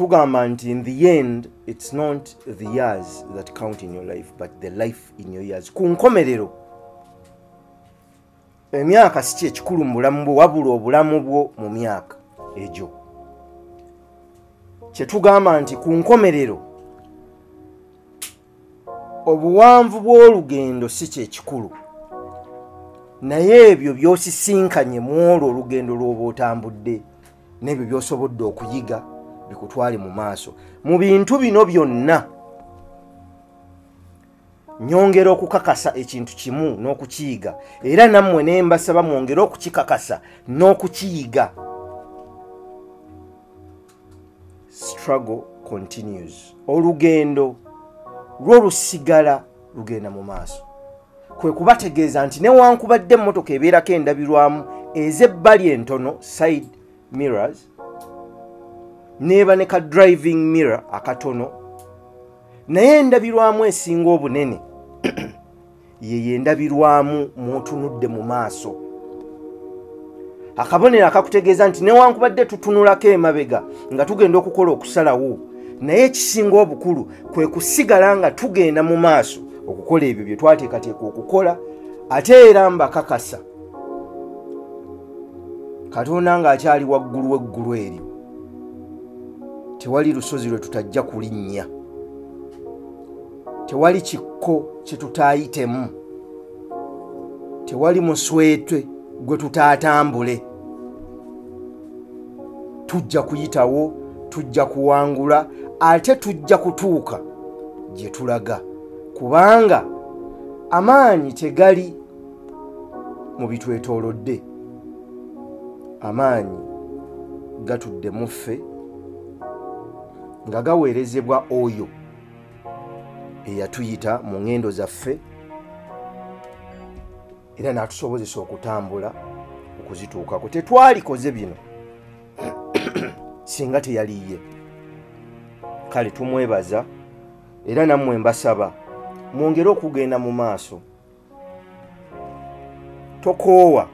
Tugamba nti in the end it's not the years that count in your life but the life in your years. Ku nkomerero emyaka si ekikulu mu bulamu bwo wabula obulamu bwo mu myaka egyo. Kye tugamba nti ku nkomerero obuwanvu bw'olugendo si kyekikulu naye ebyo by'osisinkanye mu olwo olugendo lw'oba otambudde n'ebyo by'osobodde okuyiga bikutwale mu maaso. Mu bintu bino byonna nyongera okukakasa ekintu kimu n'okukiyiga era nammwe ne mbasaba mwongere okukikakasa n'okukiyiga. Struggle continues. Olugendo lwo lusigala lugenda mu maaso. Kwe kubategeeza nti newankubadde emmotoka ebeerako endabirwamu ez'ebbali entono side mirrors neba ne ka driving mirror akatono naye endabirwamu esinga obunene ye endabirwamu mutunudde mu maaso. Akabonero akakutegeeza nti newankubadde tutunulako emabega nga tugenda okukola okusalawo naye ekisinga obukulu kwe kusigala nga tugenda mu maaso okukola ebyo bye twateekateeka okukola. Ate era mbakakasa Katonda ng'akyali waggulu w'eggulu eryo tewali lusozi lwe tutajja kulinnya, tewali kikko kye tutaayitemu, tewali muswetwe gwe tutaatambule. Tujja kuyitawo, tujja kuwangula, ate tujja kutuuka gye tulaga kubanga amaanyi tegali mu bitwetoolodde, amaanyi gatudde mu ffe nga gaweerezebwa oyo eyatuyita mu ngendo zaffe era n'atusobozesa okutambula okuzituukako. Tetwalikoze bino singa teyaliye. Kale tumwebaza era nammwe mbasaba mwongere okugenda mu maaso. Tokoowa.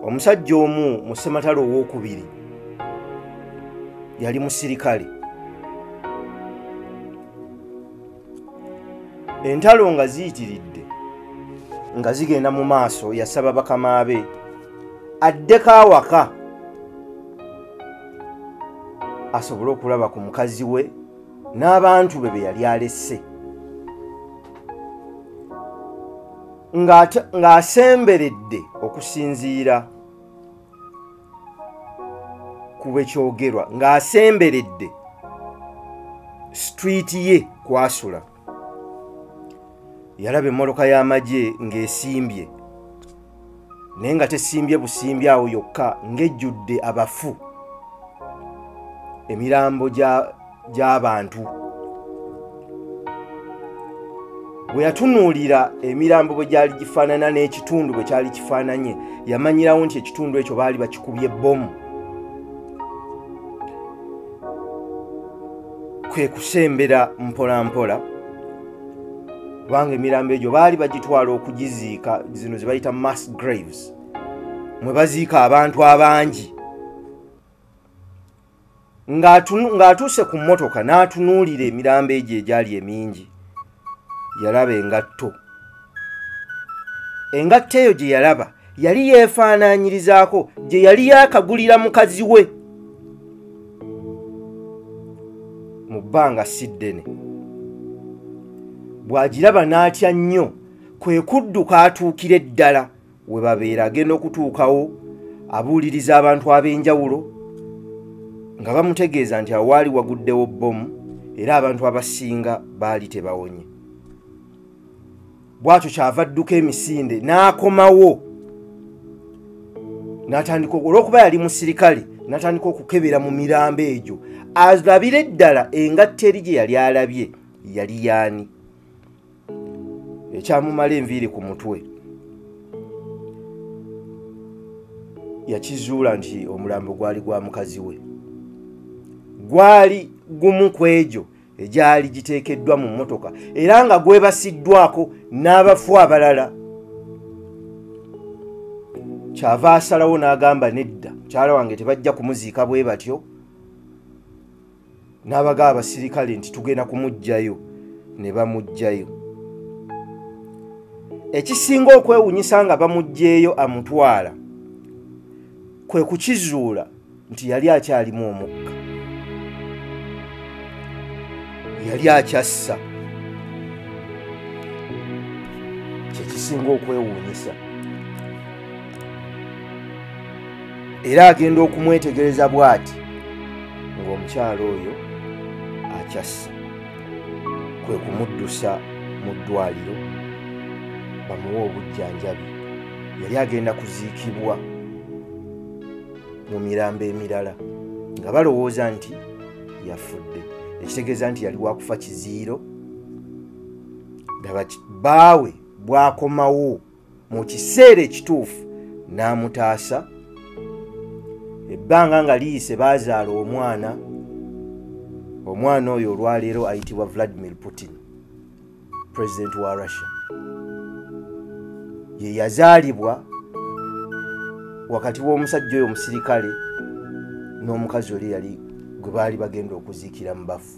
Omusajja omu mu ssematalo ow'okubiri yali musirikale. Entalo nga ziyitiridde nga zigenda mu maaso yasaba bakama be addeko awaka asobole okulaba ku mukazi we n'abantu be be yali alesse ng'asemberedde okusinziira ku bwe kyogerwa, ng'asemberedde street ye kwasula. Yalaba emmotoka y'amagye ng'esimbye naye nga tesimbye busimbye awo yokka ng'ejjudde abafu, emirambo gy'abantu. Bwe yatunuulira emirambo bwe gyali gifaanana n'ekitundu bwe kyali kifaananye yamanyirawo nti ekitundu ekyo baali bakikubye bbomu. Kwe kusembera mpola mpola kubanga emirambo egyo baali bagitwala okugiziika, zino ze bayita mass graves, mwe baziika abantu abangi. Ng'atuuse ku mmotoka n'atunuulira emirambo egyo egyali emingi yalaba engatto. Engatto eyo gye yalaba yali yeefaanaanyirizaako gye yali yaakagulira mukazi we mu bbanga si ddene. Bw'agiraba n'atya nnyo, kwe kudduka atuukira eddala we babeera agenda okutuukawo abuuliriza abantu ab'enjawulo nga bamutegeeza nti awaali waguddewo bbomu era abantu abasinga baali tebawonye. Bw'atyo kyava adduka emisinde n'akomawo n'atandika olw'okuba yali musirikale n'atandika okukebera mu mirambo egyo alabire eddala engatto eri gye yali alabye yali yaani. Ekyamumala enviiri ku mutwe yakizuula nti omulambo gwali gwa mukazi we, gwali gumu ku egyo egyali giteekeddwa mu mmotoka era nga gwebasiddwako n'abafu abalala. Kyava asalawo n'agamba nedda, mukyala wange tebajja kumuziika bwe batyo, n'abagaba abasirikale nti tugenda kumugjayo ne bamugjayo. Ekisinga okwewunyisa nga bamugjeeyo amutwala kwe kukizuula nti yali akyalimu omukka, yali akyassa. Kyekisinga okwewuunyisa. Era agenda okumwetegereza bw'ati ng'omukyalo oyo akyassa, kwe kumuddusa mu ddwaliro bamuwe obujjanjabi. Yali agenda kuziikibwa mu mirambo emirala nga balowooza nti yafudde, ekitegeeza nti yali wakufa kiziiro. Daba bbaawe bw'akomawo mu kiseera ekituufu n'amutaasa. Ebbanga nga liyise baazaala omwana. Omwana oyo olwaleero ayitibwa Vladimir Putin, pulezidenti wa Russia. Ye yazaalibwa wakati w'omusajja oyo omusirikale n'omukazi oli yali gwe baali bagenda okuziikira mu bafu.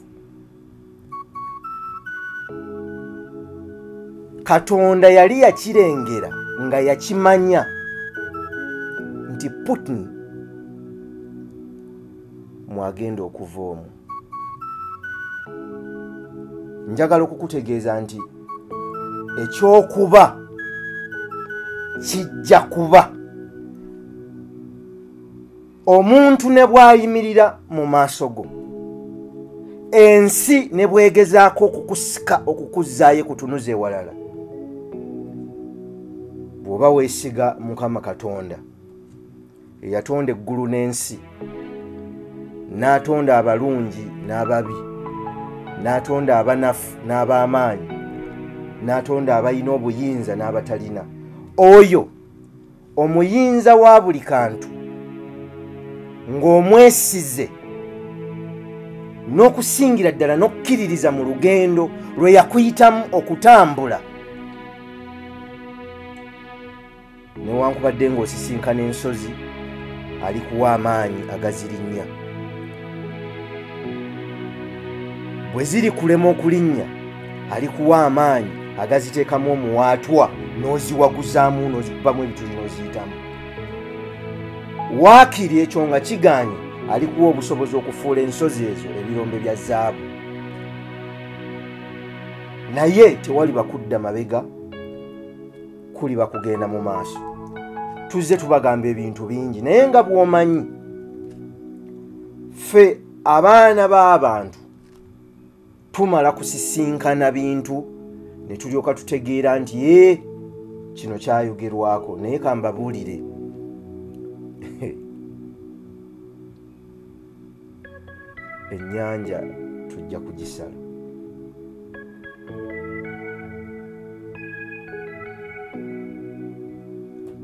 Katonda yali yakirengera nga yakimanya nti Putin mwagenda okuva omwo. Njagala okukutegeeza nti ekyokuba kijja kuba. Omuntu ne bw'ayimirira mu maaso go, ensi ne bwegezaako okukusika okukuzzaayo kutunuza ewalala, bw'oba weesiga Mukama Katonda eyatonda eggulu n'ensi, n'atonda abalungi n'ababi, n'atonda abanafu n'ab'amaanyi, n'atonda abalina obuyinza n'abatalina, oyo omuyinza wa buli kantu, ng'omwesize n'okusingira ddala n'okkiririza mu lugendo lwe yakuyitamu okutambula, newankubadde ng'osisinkana ensozi, alikuwa amaanyi agazirinnya. Bwe ziri kulema okulinnya, alikuwa amaanyi agaziteekamu omuwaatwa n'oziwaguzaamu n'ozikubamu ebituli n'oziyitamu. Waakiri ekyo nga kigaanye, alikuwa obusobozi okufuula ensozi ezo ebirombe bya zaabu. Naye tewaliba kudda mabega, kuliba kugenda mu maaso. Tuzze tubagamba ebintu bingi, naye nga bw'omanyi, ffe abaana b'abantu tumala kusisinkana bintu ne tulyoka tutegeera nti kino kyayogerwako. Naye kambabuulire, ennyanja tujja kugisala.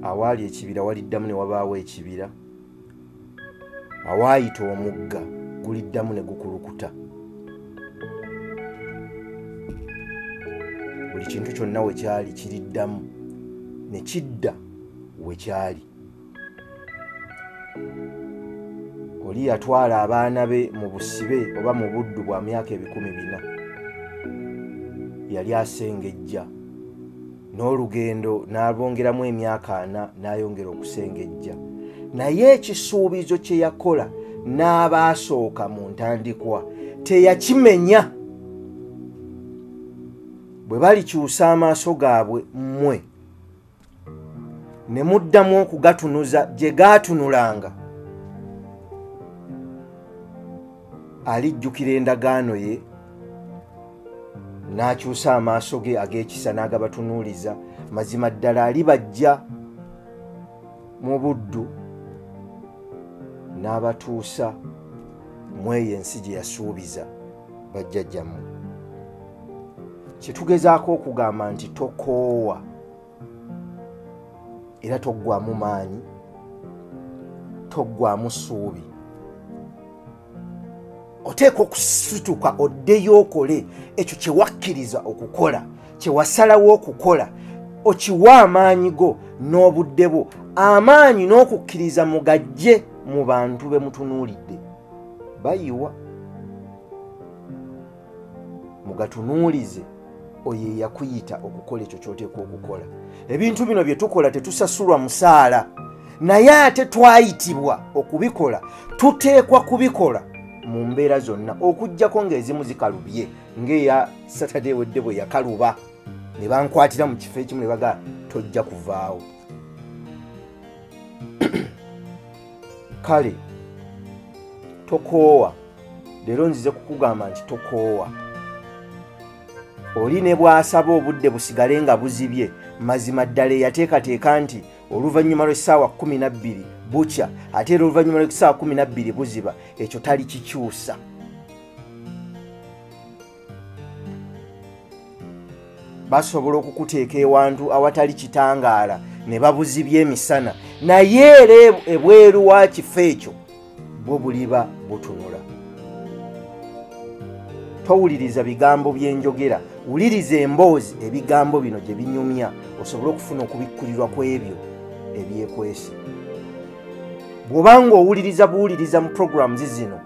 Awaali ekibira waliddamu ne wabaawo ekibira, awaayita omugga guliddamu ne gukulukuta. Buli kintu kyonna we kyali kiriddamu ne kidda we kyali. Oli yatwala abaana be mu busibe oba mu buddu bwa myaka 400, yali asengejja, n'olugendo n'abongeramu emyaka 4 n'ayongera okusengejja. Naye ekisuubizo kye yakola n'abaasooka mu ntandikwa teyakimenya. Bwe balikyusa amaaso gaabwe mmwe ne muddamu okugatunuza gye gaatunulanga, alijjukira endagaano ye n'akyusa amaaso ge ag'ekisa n'agabatunuuliza. Mazima ddala alibajja mu buddu n'abatuusa mu eyo ensi gye yasuubiza bajjajjammwe. Kyetugezaako okugamba nti tokoowa era toggwamu maanyi, toggwamu ssuubi. Oteekwa okusituka oddeyo okole ekyo kye wakkiriza okukola, kye wasalawo okukola, okiwa amaanyi go n'obudde bwo. Amaanyi n'okukkiriza mugajje mu bantu be mutunuulidde. Bayiwa mugatunuulize oyo yakuyita okukola ekyo ky'oteekwa okukola. Ebintu bino bye tukola tetusasulwa musaala, naye ate twayitibwa okubikola, tuteekwa kubikola mu mbeera zonna, okuggyako ng'ezimu zikalubye ng'eya Saturday wedde bwe yakaluba ne bankwatira mu kifo ekimu ne baga tojja kuvaawo. Kale tokoowa, leero nzize kukugamba nti tokoowa. Oli ne bw'asaba obudde busigale nga buzibye, mazima ddala eyateekateeka nti oluvannyuma lw'essaawa 12 bukya ate era oluvannyuma lw'essaawa 12 buziba, ekyo tali kikyusa. Basobola okukuteeka ewantu awatali kitangaala ne babuzibya emisana, naye era ebweru wa kifo ekyo bwo buliba butunula. Towuliriza bigambo byenjogera, wuliriza emboozi ebigambo bino gye binyumya, osobole okufuna okubikkulirwa ku ebyo ebyekwesi. Bw'obanga owuliriza buwuliriza mu programs zino,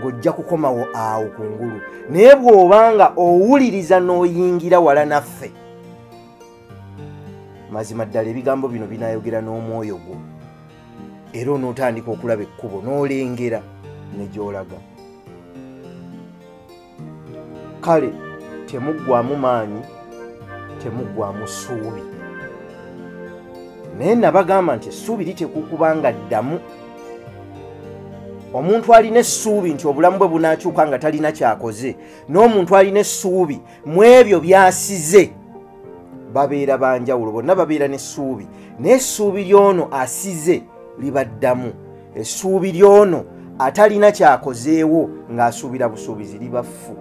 gojja kukomawo awo kungulu. Naye bw'obanga owuliriza n'oyingira wala naffe, mazima ddala ebigambo bino binayogera n'omwoyo gwo, era onootandika okulaba ekkubo n'olengera ne gy'olaga. Kale temuggwamu maanyi, temuggwamu ssuubi. Naye nabagamba nti essuubi litekukubanga ddamu. Omuntu alina essuubi nti obulamu bwe bunaakyuka nga talina kyakoze, n'omuntu alina essuubi mu ebyo by'asize, babeera banjawulo, bonna babeera n'essuubi. Naye essuubi ly'ono asize liba ddamu, essuubi ly'ono atalina kyakozeewo ng'asuubira busuubizi liba ffu.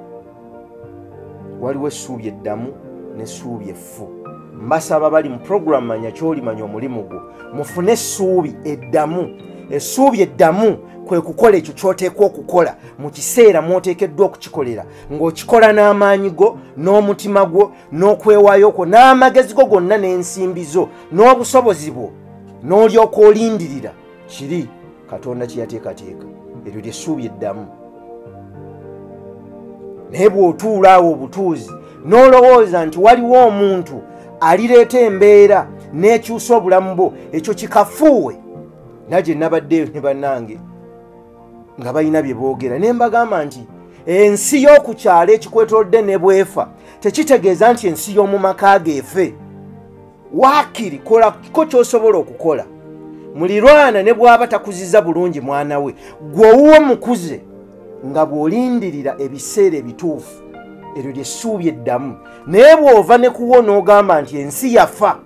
Waliwo essuubi eddamu n'essuubi effu. Mbasaba bali mu program Manya Ky'Olimanya omulimu gwo, mufune essuubi eddamu. Essuubi eddamu kwe kukola ekyo ky'oteekwa okukola mu kiseera mw'oteekeddwa okukikolera, ng'okikola n'amaanyi go, n'omutima gwo, n'okwewaayo kwo, n'amagezi go gonna, n'ensimbi zo, n'obusobozi bwo, n'olyoka olindirira kiri Katonda kye yateekateeka. Eryo ly'essuubi eddamu. Naye bw'otuula awo obutuuzi n'olowooza nti waliwo omuntu alireeta embeera n'ekyusa obulamu bwo, ekyo kikafuuwe. Nagye nabaddeyo ne bannange nga balina bye boogera, ne mbagamba nti ensi y'oku kyalo ekikwetoolodde ne bwefa tekitegeeza nti ensi y'omu maka geefe. Waakiri kolako ky'osobola okukola. Mulirwana ne bw'aba takuziza bulungi mwana we, gwe owuwe mukuze nga bw'olindirira ebiseera ebituufu. Eryo ly'essuubi eddamu. Naye bw'ova ne kuwo n'ogamba nti ensi yafa,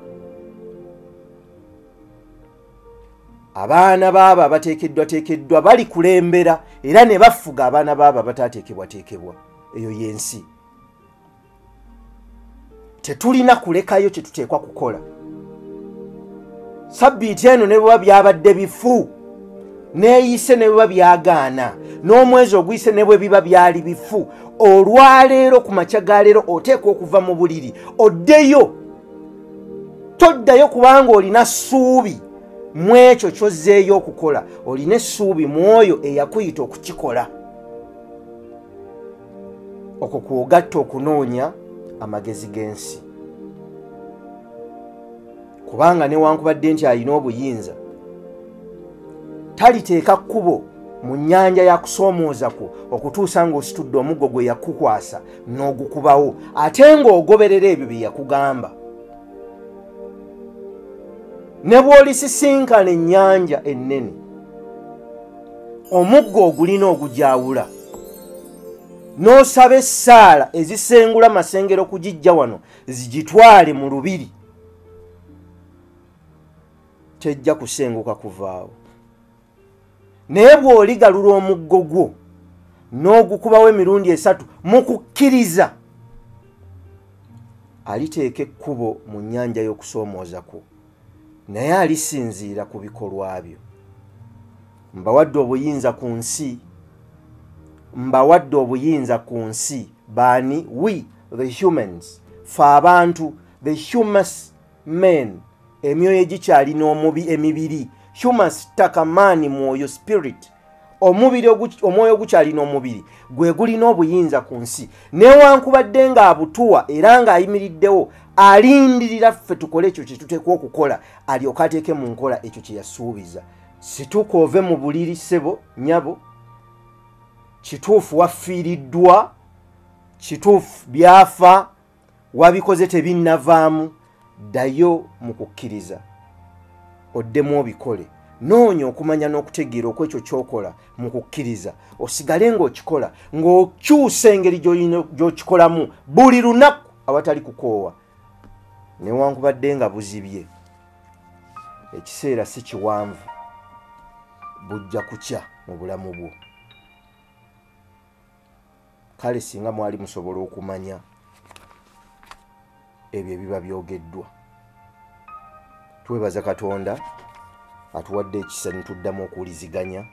abaana baabo abateekeddwateekeddwa bali kulembera era ne bafuga abaana baabo abataateekebwateekebwa. Eyo y'ensi. Tetulina kulekayo kye tuteekwa kukola. Sabbiiti eno ne bweba byabadde bifu, neeyise ne bweba byagaana, n'omwezi oguyise ne bwe biba byali bifu, olwaleero ku makya ga leero oteekwa okuva mu buliri oddeyo. Toddayo kubanga olina ssuubi mu ekyo ky'ozzeeyo okukola. Olina essuubi mu oyo eyakuyita okukikola. Okwo kw'ogatta okunoonya amagezi g'ensi. Kubanga newankubadde nti alina obuyinza, taliteeka kkubo mu nnyanja ya kusoomooza kwo okutuusa ng'ositudde omuggo gwe yakukwasa n'ogukubawo, ate ng'ogoberera ebyo bye yakugamba. Ne bw'olisisinkana ennyanja ennene, omuggo ogulina ogujawula, n'osaba essaala ezisengula masengero kugijja wano zigitwale mu lubiri, tejja kusenguka kuvaawo. Naye bw'oligalula omuggo gwo n'ogukubawo emirundi 3 mu kukkiriza, aliteeka ekkubo mu nnyanja y'okusoomooza kwo, naye alisinziira ku bikolwa byo. Mbawadde obuyinza ku nsi, mbawadde obuyinza ku nsi. Baani? We the humans, fe abantu, the humus men, emyoyo egikyalina emibiri. Humus ttaka, maani mwoyo, spirit. omwoyo ogukyalina omubiri gwe gulina obuyinza ku nsi newankubadde ng'abutuwa era ng'ayimiriddewo alindirira ffe tukole ekyo kye tuteekwa okukola alyoka ateeke mu nkola ekyo kye yasuubiza. Situuka ove mu buliri ssebo nnyabo, kituufu wafiiriddwa, kituufu byafa, wabikoze tebinnavaamu, ddayo mu kukkiriza oddemu obikole. Noonya okumanya n'okutegeera okwekyo ky'okola mu kukkiriza, osigale ng'okikola ng'okyusa engeri gy'okikolamu buli lunaku awatali kukoowa. Newankubadde nga buzibye, ekiseera si kiwanvu, bujja kukya mu bulamu bwo. Kale singa mwali musobola okumanya ebyo ebiba byogeddwa. Twebaza Katonda atuwadde ekisa ne tuddamu okuwuliziganya